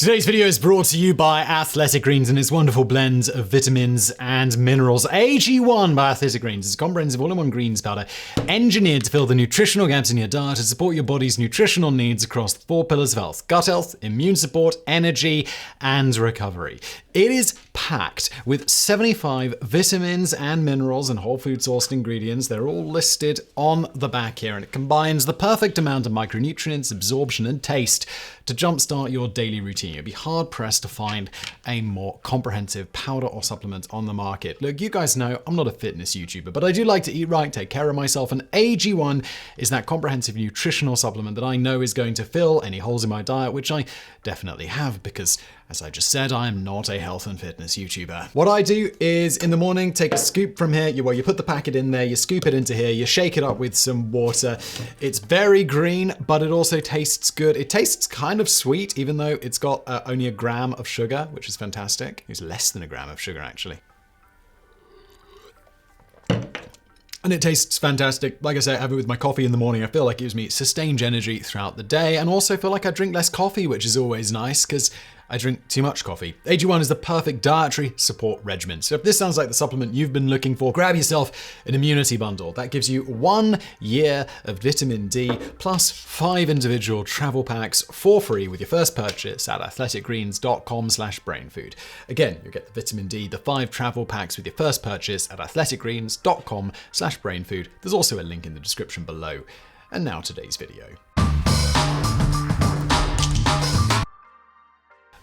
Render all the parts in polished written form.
Today's video is brought to you by Athletic Greens and its wonderful blend of vitamins and minerals. AG1 by Athletic Greens is a comprehensive all-in-one greens powder engineered to fill the nutritional gaps in your diet to support your body's nutritional needs across the 4 pillars of health: gut health, immune support, energy, and recovery. It is packed with 75 vitamins and minerals and whole food sourced ingredients. They're all listed on the back here, and it combines the perfect amount of micronutrients, absorption, and taste to jumpstart your daily routine. You'll be hard-pressed to find a more comprehensive powder or supplement on the market. Look, you guys know I'm not a fitness YouTuber, but I do like to eat right, take care of myself, and AG1 is that comprehensive nutritional supplement that I know is going to fill any holes in my diet, which I definitely have because, as I just said, I am not a health and fitness YouTuber. What I do is in the morning, take a scoop from here. You put the packet in there, you scoop it into here, you shake it up with some water. It's very green, but it also tastes good. It tastes kind of sweet, even though it's got only a gram of sugar, which is fantastic. It's less than a gram of sugar, actually. And it tastes fantastic. Like I say, I have it with my coffee in the morning. I feel like it gives me sustained energy throughout the day, and also feel like I drink less coffee, which is always nice because I drink too much coffee. AG1 is the perfect dietary support regimen. So if this sounds like the supplement you've been looking for, grab yourself an immunity bundle. That gives you 1 year of vitamin D plus 5 individual travel packs for free with your first purchase at athleticgreens.com/brainfood. Again, you'll get the vitamin D, the 5 travel packs with your first purchase at athleticgreens.com/brainfood. There's also a link in the description below. And now today's video.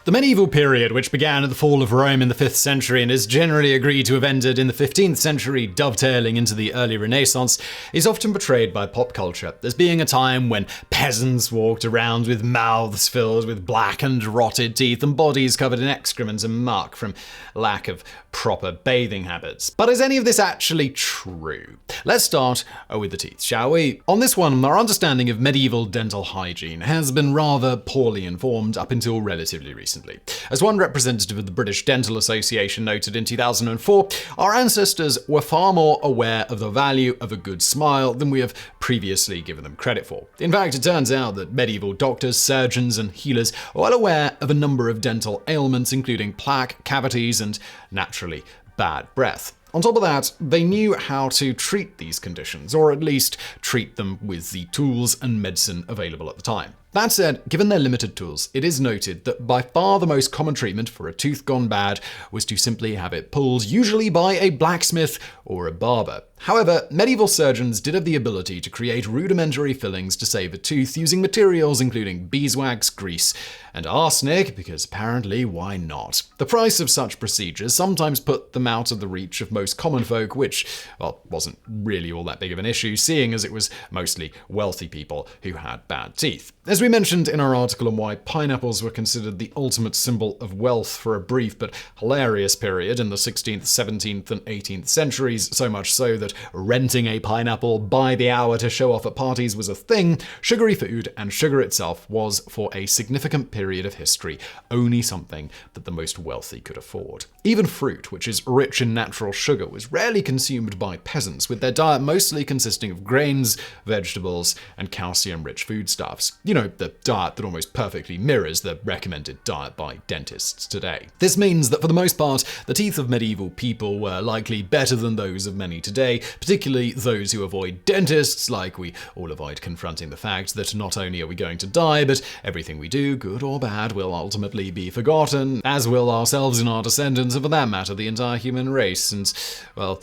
The medieval period, which began at the fall of Rome in the 5th century and is generally agreed to have ended in the 15th century, dovetailing into the early Renaissance, is often portrayed by pop culture as being a time when peasants walked around with mouths filled with blackened, rotted teeth and bodies covered in excrement and muck from lack of proper bathing habits. But is any of this actually true? Let's start with the teeth, shall we? On this one, our understanding of medieval dental hygiene has been rather poorly informed up until relatively recently. As one representative of the British Dental Association noted in 2004, our ancestors were far more aware of the value of a good smile than we have previously given them credit for. In fact, it turns out that medieval doctors, surgeons, and healers were well aware of a number of dental ailments, including plaque, cavities, and naturally bad breath. On top of that, they knew how to treat these conditions, or at least treat them with the tools and medicine available at the time. That said, given their limited tools, it is noted that by far the most common treatment for a tooth gone bad was to simply have it pulled, usually by a blacksmith or a barber. However, medieval surgeons did have the ability to create rudimentary fillings to save a tooth using materials including beeswax, grease, and arsenic, because apparently why not? The price of such procedures sometimes put them out of the reach of most common folk, which, well, wasn't really all that big of an issue, seeing as it was mostly wealthy people who had bad teeth. As we mentioned in our article on why pineapples were considered the ultimate symbol of wealth for a brief but hilarious period in the 16th, 17th, and 18th centuries, so much so that renting a pineapple by the hour to show off at parties was a thing, sugary food and sugar itself was, for a significant period of history, only something that the most wealthy could afford. Even fruit, which is rich in natural sugar, was rarely consumed by peasants, with their diet mostly consisting of grains, vegetables, and calcium-rich foodstuffs. You know, the diet that almost perfectly mirrors the recommended diet by dentists today. This means that for the most part, the teeth of medieval people were likely better than those of many today, particularly those who avoid dentists, like we all avoid confronting the fact that not only are we going to die, but everything we do, good or bad, will ultimately be forgotten, as will ourselves and our descendants, and for that matter, the entire human race. And, well,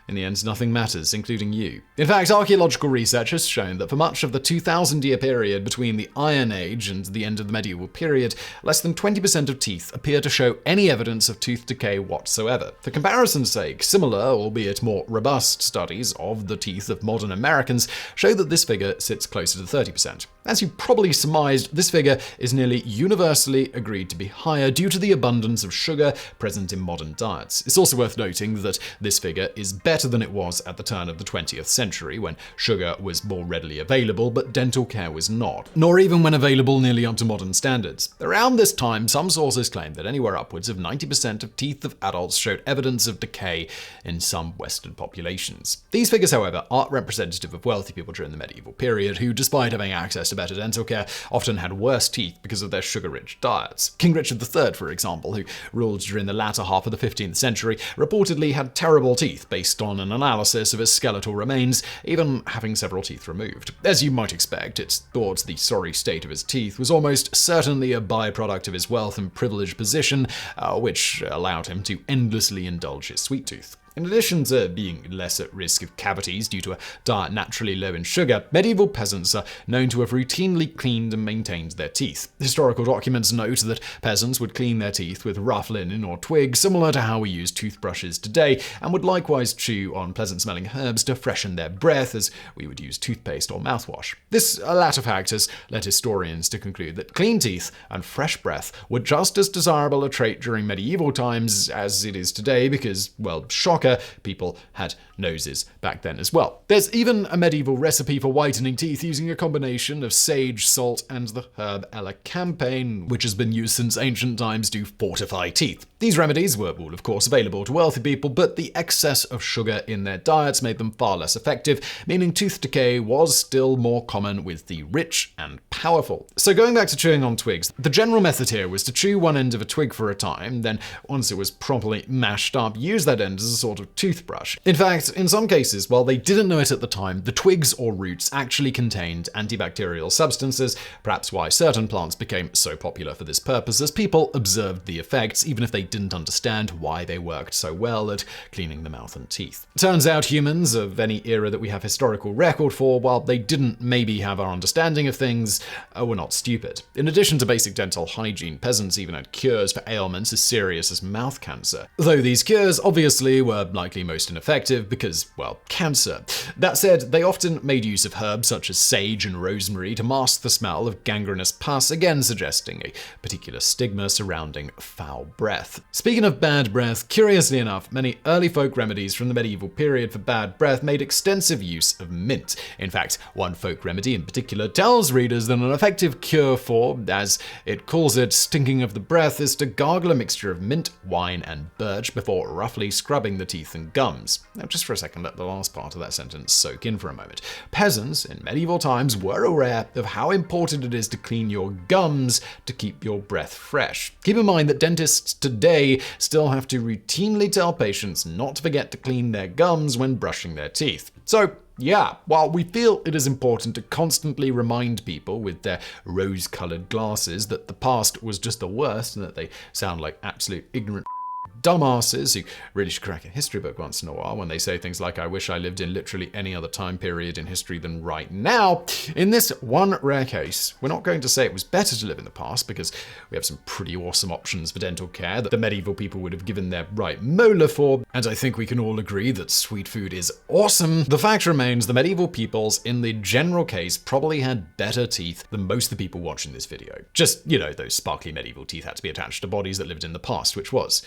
in the end, nothing matters, including you. In fact, archaeological research has shown that for much of the 2,000-year period between the Iron Age and the end of the medieval period, less than 20% of teeth appear to show any evidence of tooth decay whatsoever. For comparison's sake, similar, albeit more robust, studies of the teeth of modern Americans show that this figure sits closer to 30%. As you probably surmised, this figure is nearly universally agreed to be higher due to the abundance of sugar present in modern diets. It's also worth noting that this figure is better better than it was at the turn of the 20th century, when sugar was more readily available, but dental care was not, nor even when available nearly up to modern standards. Around this time, some sources claim that anywhere upwards of 90% of teeth of adults showed evidence of decay in some Western populations. These figures, however, aren't representative of wealthy people during the medieval period, who, despite having access to better dental care, often had worse teeth because of their sugar-rich diets. King Richard III, for example, who ruled during the latter half of the 15th century, reportedly had terrible teeth based on an analysis of his skeletal remains, even having several teeth removed. As you might expect, it's thought the sorry state of his teeth was almost certainly a byproduct of his wealth and privileged position, which allowed him to endlessly indulge his sweet tooth. In addition to being less at risk of cavities due to a diet naturally low in sugar, medieval peasants are known to have routinely cleaned and maintained their teeth. Historical documents note that peasants would clean their teeth with rough linen or twigs, similar to how we use toothbrushes today, and would likewise chew on pleasant-smelling herbs to freshen their breath, as we would use toothpaste or mouthwash. This latter fact has led historians to conclude that clean teeth and fresh breath were just as desirable a trait during medieval times as it is today because, well, shocker, people had noses back then as well. There's even a medieval recipe for whitening teeth using a combination of sage, salt, and the herb elecampane, which has been used since ancient times to fortify teeth. These remedies were all, of course, available to wealthy people, but the excess of sugar in their diets made them far less effective, meaning tooth decay was still more common with the rich and powerful. So going back to chewing on twigs, the general method here was to chew one end of a twig for a time, then once it was properly mashed up, use that end as a sort of toothbrush. In fact, in some cases, while they didn't know it at the time, the twigs or roots actually contained antibacterial substances, perhaps why certain plants became so popular for this purpose, as people observed the effects, even if they didn't understand why they worked so well at cleaning the mouth and teeth. Turns out humans of any era that we have historical record for, while they didn't maybe have our understanding of things, were not stupid. In addition to basic dental hygiene, peasants even had cures for ailments as serious as mouth cancer. Though these cures obviously were likely most ineffective because, well, cancer. That said, they often made use of herbs such as sage and rosemary to mask the smell of gangrenous pus, again suggesting a particular stigma surrounding foul breath. Speaking of bad breath, curiously enough, many early folk remedies from the medieval period for bad breath made extensive use of mint. In fact, one folk remedy in particular tells readers that an effective cure for, as it calls it, stinking of the breath is to gargle a mixture of mint, wine, and birch before roughly scrubbing the teeth and gums. Now, just for a second, let the last part of that sentence soak in for a moment. Peasants in medieval times were aware of how important it is to clean your gums to keep your breath fresh. Keep in mind that dentists today still have to routinely tell patients not to forget to clean their gums when brushing their teeth. So, yeah, while we feel it is important to constantly remind people with their rose-colored glasses that the past was just the worst and that they sound like absolute ignorant dumbasses who really should crack a history book once in a while when they say things like, I wish I lived in literally any other time period in history than right now. In this one rare case, we're not going to say it was better to live in the past because we have some pretty awesome options for dental care that the medieval people would have given their right molar for, and I think we can all agree that sweet food is awesome. The fact remains the medieval peoples, in the general case, probably had better teeth than most of the people watching this video. Just, those sparkly medieval teeth had to be attached to bodies that lived in the past, which was,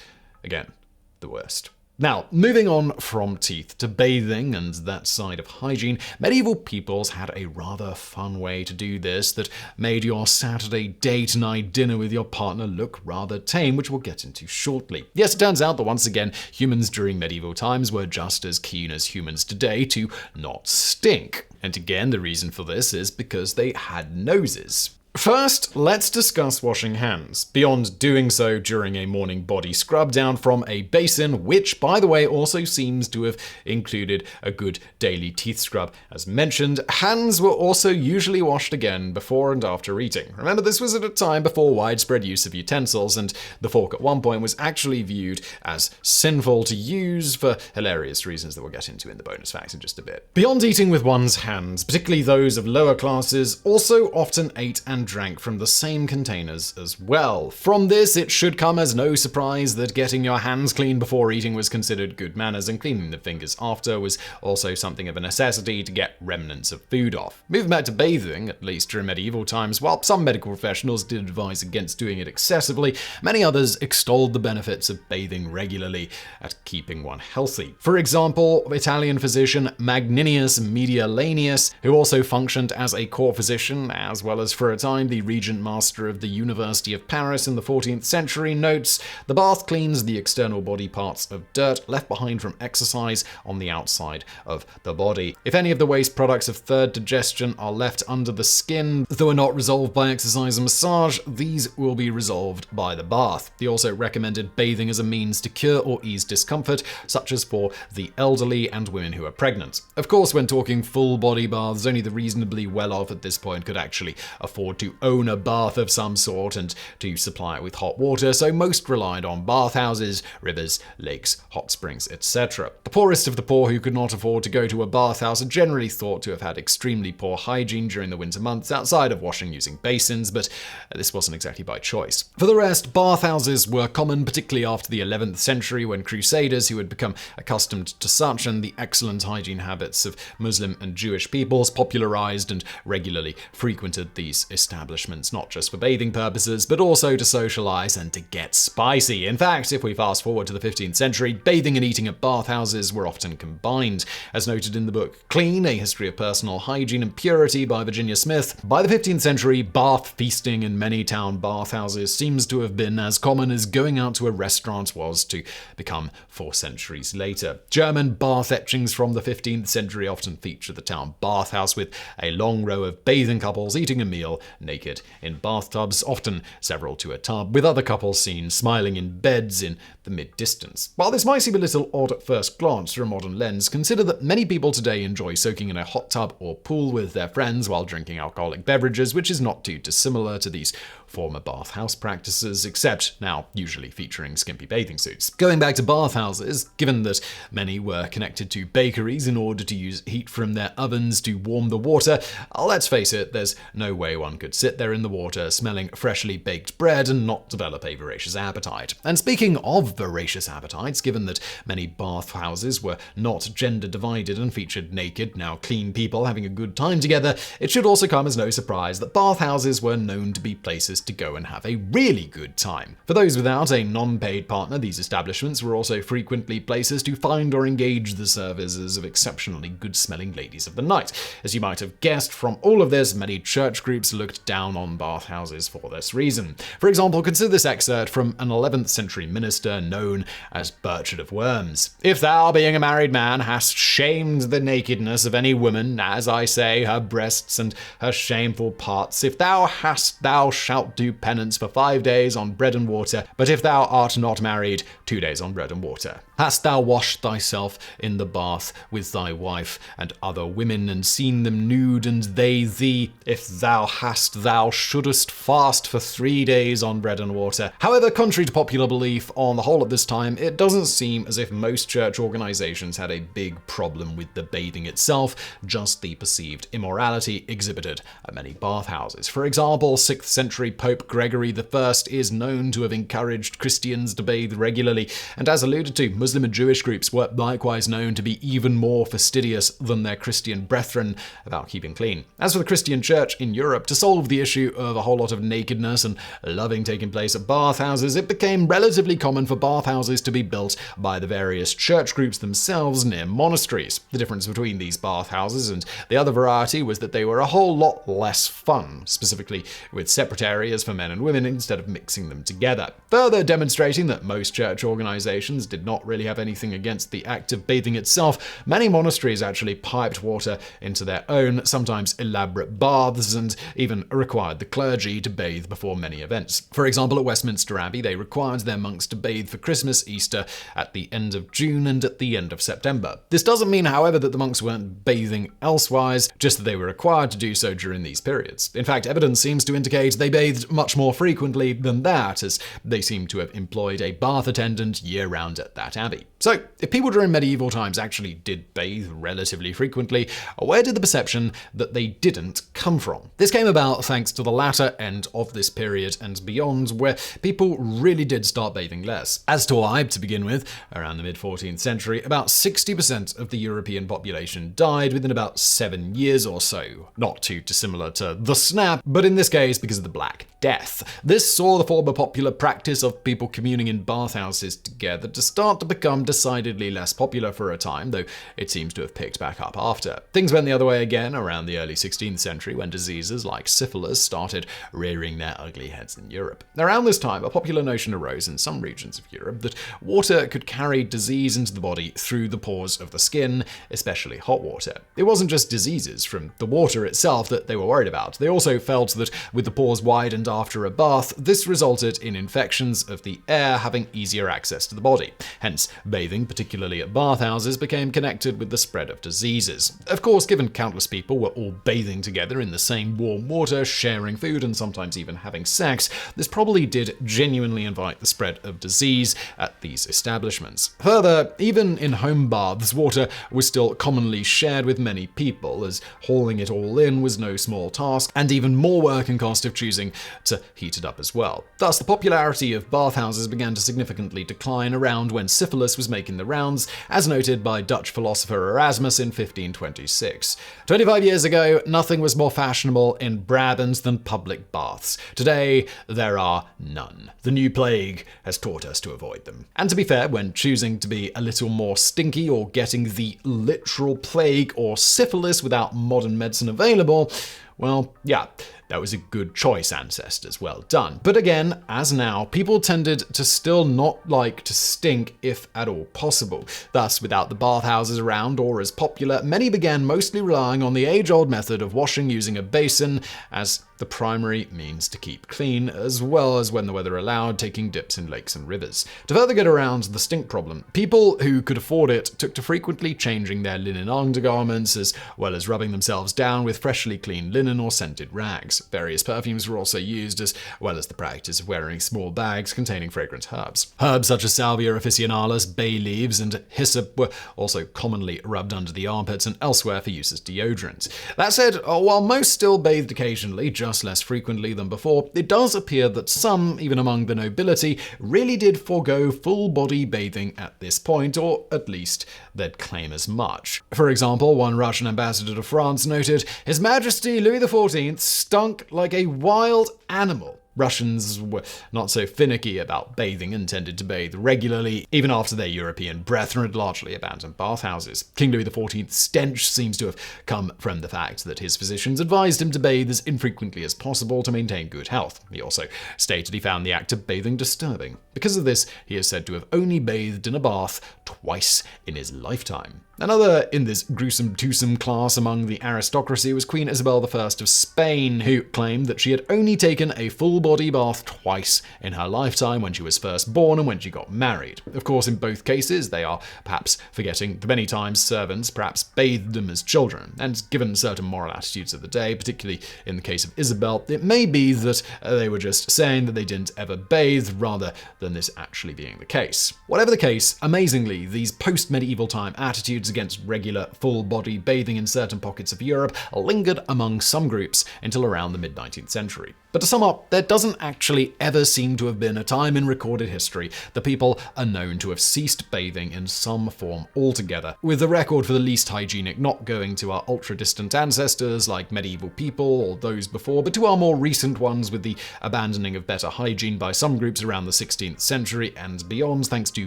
again, the worst. Now, moving on from teeth to bathing and that side of hygiene, medieval peoples had a rather fun way to do this that made your Saturday date night dinner with your partner look rather tame, which we'll get into shortly. Yes, it turns out that once again, humans during medieval times were just as keen as humans today to not stink. And again, the reason for this is because they had noses. First, let's discuss washing hands, beyond doing so during a morning body scrub down from a basin, which, by the way, also seems to have included a good daily teeth scrub. As mentioned, hands were also usually washed again before and after eating. Remember, this was at a time before widespread use of utensils, and the fork at one point was actually viewed as sinful to use for hilarious reasons that we'll get into in the bonus facts in just a bit. Beyond eating with one's hands, particularly those of lower classes, also often ate and drank from the same containers as well. From this, it should come as no surprise that getting your hands clean before eating was considered good manners, and cleaning the fingers after was also something of a necessity to get remnants of food off. Moving back to bathing, at least during medieval times, while some medical professionals did advise against doing it excessively, many others extolled the benefits of bathing regularly at keeping one healthy. For example, Italian physician Magninius Medialanius, who also functioned as a court physician, as well as for a time the regent master of the University of Paris in the 14th century, notes, "The bath cleans the external body parts of dirt left behind from exercise on the outside of the body. If any of the waste products of third digestion are left under the skin, though are not resolved by exercise and massage, these will be resolved by the bath." He also recommended bathing as a means to cure or ease discomfort, such as for the elderly and women who are pregnant. Of course, when talking full body baths, only the reasonably well-off at this point could actually afford to own a bath of some sort and to supply it with hot water, so most relied on bathhouses, rivers, lakes, hot springs, etc. The poorest of the poor who could not afford to go to a bathhouse are generally thought to have had extremely poor hygiene during the winter months, outside of washing using basins, but this wasn't exactly by choice. For the rest, bathhouses were common, particularly after the 11th century, when crusaders who had become accustomed to such and the excellent hygiene habits of Muslim and Jewish peoples popularized and regularly frequented these establishments, not just for bathing purposes, but also to socialize and to get spicy. In fact, if we fast forward to the 15th century, bathing and eating at bathhouses were often combined. As noted in the book Clean, A History of Personal Hygiene and Purity by Virginia Smith, by the 15th century, bath feasting in many town bathhouses seems to have been as common as going out to a restaurant was to become 4 centuries later. German bath etchings from the 15th century often feature the town bathhouse with a long row of bathing couples eating a meal naked in bathtubs, often several to a tub, with other couples seen smiling in beds in the mid-distance. While this might seem a little odd at first glance through a modern lens, consider that many people today enjoy soaking in a hot tub or pool with their friends while drinking alcoholic beverages, which is not too dissimilar to these former bathhouse practices, except now usually featuring skimpy bathing suits. Going back to bathhouses, given that many were connected to bakeries in order to use heat from their ovens to warm the water, let's face it, there's no way one could sit there in the water smelling freshly baked bread and not develop a voracious appetite. And speaking of voracious appetites, given that many bathhouses were not gender divided and featured naked, now clean people having a good time together, it should also come as no surprise that bathhouses were known to be places to go and have a really good time. For those without a non-paid partner, these establishments were also frequently places to find or engage the services of exceptionally good-smelling ladies of the night. As you might have guessed from all of this, many church groups looked down on bathhouses for this reason. For example, consider this excerpt from an 11th century minister known as Burchard of Worms. "If thou, being a married man, hast shamed the nakedness of any woman, as I say, her breasts and her shameful parts, if thou hast, thou shalt do penance for 5 days on bread and water, but if thou art not married, 2 days on bread and water. Hast thou washed thyself in the bath with thy wife and other women, and seen them nude, and they thee? If thou hast, thou shouldest fast for 3 days on bread and water." However, contrary to popular belief, on the whole at this time, it doesn't seem as if most church organizations had a big problem with the bathing itself, just the perceived immorality exhibited at many bathhouses. For example, 6th century Pope Gregory I is known to have encouraged Christians to bathe regularly, and as alluded to, Muslim and Jewish groups were likewise known to be even more fastidious than their Christian brethren about keeping clean. As for the Christian church in Europe, to solve the issue of a whole lot of nakedness and loving taking place at bathhouses, it became relatively common for bathhouses to be built by the various church groups themselves near monasteries. The difference between these bathhouses and the other variety was that they were a whole lot less fun, specifically with separate areas for men and women instead of mixing them together. Further demonstrating that most church organizations did not really have anything against the act of bathing itself, many monasteries actually piped water into their own, sometimes elaborate baths, and even required the clergy to bathe before many events. For example, at Westminster Abbey, they required their monks to bathe for Christmas, Easter, at the end of June, and at the end of September. This doesn't mean, however, that the monks weren't bathing elsewise, just that they were required to do so during these periods. In fact, evidence seems to indicate they bathed much more frequently than that, as they seem to have employed a bath attendant year-round at that abbey. So, if people during medieval times actually did bathe relatively frequently, where did the perception that they didn't come from? This came about thanks to the latter end of this period and beyond, where people really did start bathing less. As to why, to begin with, around the mid-14th century, about 60% of the European population died within about 7 years or so. Not too dissimilar to the snap, but in this case because of the Black Death. This saw the former popular practice of people communing in bathhouses together to start to become decidedly less popular for a time, though it seems to have picked back up after. Things went the other way again around the early 16th century when diseases like syphilis started rearing their ugly heads in Europe. Around this time, a popular notion arose in some regions of Europe that water could carry disease into the body through the pores of the skin, especially hot water. It wasn't just diseases from the water itself that they were worried about. They also felt that with the pores widened after a bath, this resulted in infections of the air having easier access to the body. Hence, bathing, particularly at bathhouses, became connected with the spread of diseases. Of course, given countless people were all bathing together in the same warm water, sharing food, and sometimes even having sex, this probably did genuinely invite the spread of disease at these establishments. Further, even in home baths, water was still commonly shared with many people, as hauling it all in was no small task, and even more work and cost of choosing to heat it up as well. Thus, the popularity of bathhouses began to significantly decline around when syphilis was making the rounds, as noted by Dutch philosopher Erasmus in 1526. 25 years ago, nothing was more fashionable in Brabant than public baths. Today, there are none. The new plague has taught us to avoid them. And to be fair, when choosing to be a little more stinky or getting the literal plague or syphilis without modern medicine available, well, yeah, that was a good choice, ancestors. Well done. But again, as now, people tended to still not like to stink if at all possible. Thus, without the bathhouses around or as popular, many began mostly relying on the age-old method of washing using a basin as the primary means to keep clean, as well as, when the weather allowed, taking dips in lakes and rivers. To further get around the stink problem, people who could afford it took to frequently changing their linen undergarments, as well as rubbing themselves down with freshly cleaned linen or scented rags. Various perfumes were also used, as well as the practice of wearing small bags containing fragrant herbs. Herbs such as Salvia officinalis, bay leaves, and hyssop were also commonly rubbed under the armpits and elsewhere for use as deodorant. That said, while most still bathed occasionally, just less frequently than before, it does appear that some, even among the nobility, really did forego full-body bathing at this point, or at least they'd claim as much. For example, one Russian ambassador to France noted, "His Majesty Louis XIV stunk like a wild animal." Russians were not so finicky about bathing and tended to bathe regularly, even after their European brethren had largely abandoned bathhouses. King Louis XIV's stench seems to have come from the fact that his physicians advised him to bathe as infrequently as possible to maintain good health. He also stated he found the act of bathing disturbing. Because of this, he is said to have only bathed in a bath twice in his lifetime. Another in this gruesome twosome class among the aristocracy was Queen Isabel I of Spain, who claimed that she had only taken a full-body bath twice in her lifetime, when she was first born and when she got married. Of course, in both cases, they are perhaps forgetting that many times servants perhaps bathed them as children, and given certain moral attitudes of the day, particularly in the case of Isabel, it may be that they were just saying that they didn't ever bathe, rather than this actually being the case. Whatever the case, amazingly, these post-medieval time attitudes against regular full-body bathing in certain pockets of Europe lingered among some groups until around the mid-19th century. But to sum up, there doesn't actually ever seem to have been a time in recorded history that people are known to have ceased bathing in some form altogether, with the record for the least hygienic not going to our ultra-distant ancestors like medieval people or those before, but to our more recent ones, with the abandoning of better hygiene by some groups around the 16th century and beyond, thanks to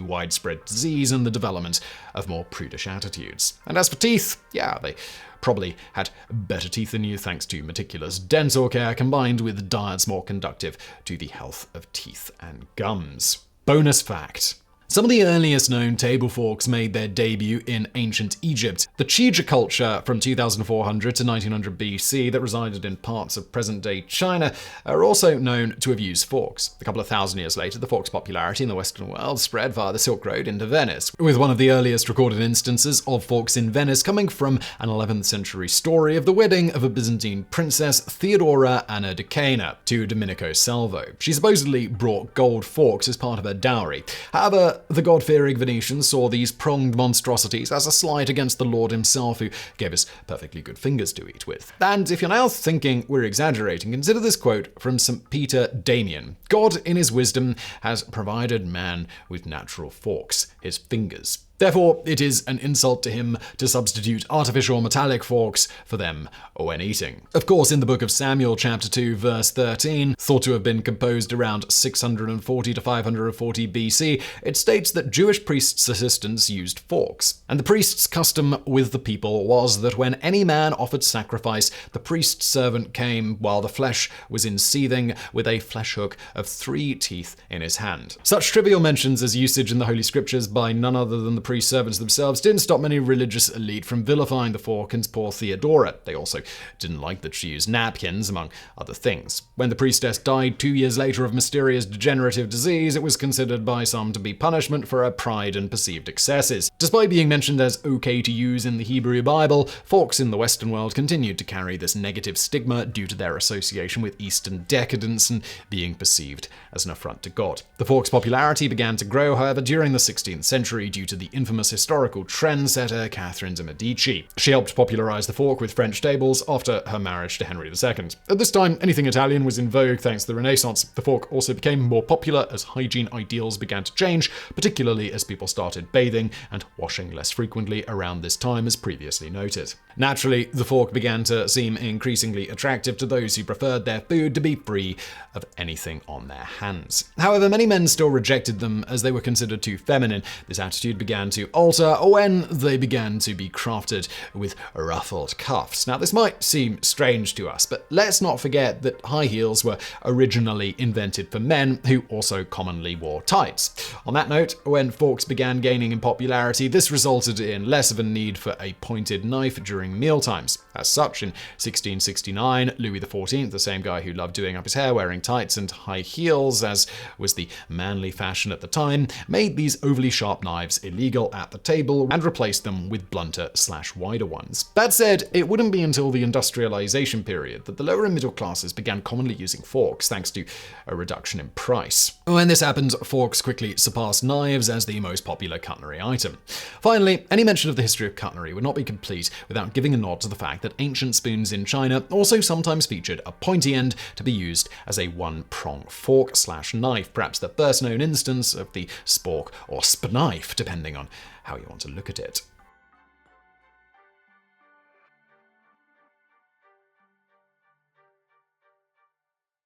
widespread disease and the development of more prudish attitudes. And as for teeth, yeah, they probably had better teeth than you thanks to meticulous dental care combined with diets more conducive to the health of teeth and gums. Bonus fact: some of the earliest known table forks made their debut in ancient Egypt. The Chija culture from 2400 to 1900 BC that resided in parts of present-day China are also known to have used forks. A couple of thousand years later, the fork's popularity in the Western world spread via the Silk Road into Venice, with one of the earliest recorded instances of forks in Venice coming from an 11th century story of the wedding of a Byzantine princess, Theodora Anna Decana, to Domenico Salvo. She supposedly brought gold forks as part of her dowry. However, the God-fearing Venetians saw these pronged monstrosities as a slight against the Lord himself, who gave us perfectly good fingers to eat with. And if you're now thinking we're exaggerating, consider this quote from St. Peter Damian. God, in his wisdom, has provided man with natural forks, his fingers. Therefore, it is an insult to him to substitute artificial metallic forks for them when eating. Of course, in the book of Samuel, chapter 2, verse 13, thought to have been composed around 640 to 540 BC, it states that Jewish priests' assistants used forks. And the priest's custom with the people was that when any man offered sacrifice, the priest's servant came while the flesh was in seething with a flesh hook of 3 teeth in his hand. Such trivial mentions as usage in the Holy Scriptures by none other than the priest servants themselves didn't stop many religious elite from vilifying the fork and poor Theodora. They also didn't like that she used napkins, among other things. When the priestess died 2 years later of mysterious degenerative disease, it was considered by some to be punishment for her pride and perceived excesses. Despite being mentioned as okay to use in the Hebrew Bible, forks in the Western world continued to carry this negative stigma due to their association with Eastern decadence and being perceived as an affront to God. The fork's popularity began to grow, however, during the 16th century due to the infamous historical trendsetter Catherine de' Medici. She helped popularize the fork with French tables after her marriage to Henry II. At this time, anything Italian was in vogue thanks to the Renaissance. The fork also became more popular as hygiene ideals began to change, particularly as people started bathing and washing less frequently around this time as previously noted. Naturally, the fork began to seem increasingly attractive to those who preferred their food to be free of anything on their hands. However, many men still rejected them as they were considered too feminine. This attitude began to alter when they began to be crafted with ruffled cuffs. Now, this might seem strange to us, but let's not forget that high heels were originally invented for men who also commonly wore tights. On that note, when forks began gaining in popularity, this resulted in less of a need for a pointed knife during mealtimes. As such, in 1669, Louis XIV, the same guy who loved doing up his hair wearing tights and high heels, as was the manly fashion at the time, made these overly sharp knives illegal at the table and replaced them with blunter/wider ones. That said, it wouldn't be until the industrialization period that the lower and middle classes began commonly using forks thanks to a reduction in price. When this happened, forks quickly surpassed knives as the most popular cutlery item. Finally, any mention of the history of cutlery would not be complete without giving a nod to the fact that ancient spoons in China also sometimes featured a pointy end to be used as a one-prong fork/knife, perhaps the first known instance of the spork or spknife, depending on how you want to look at it.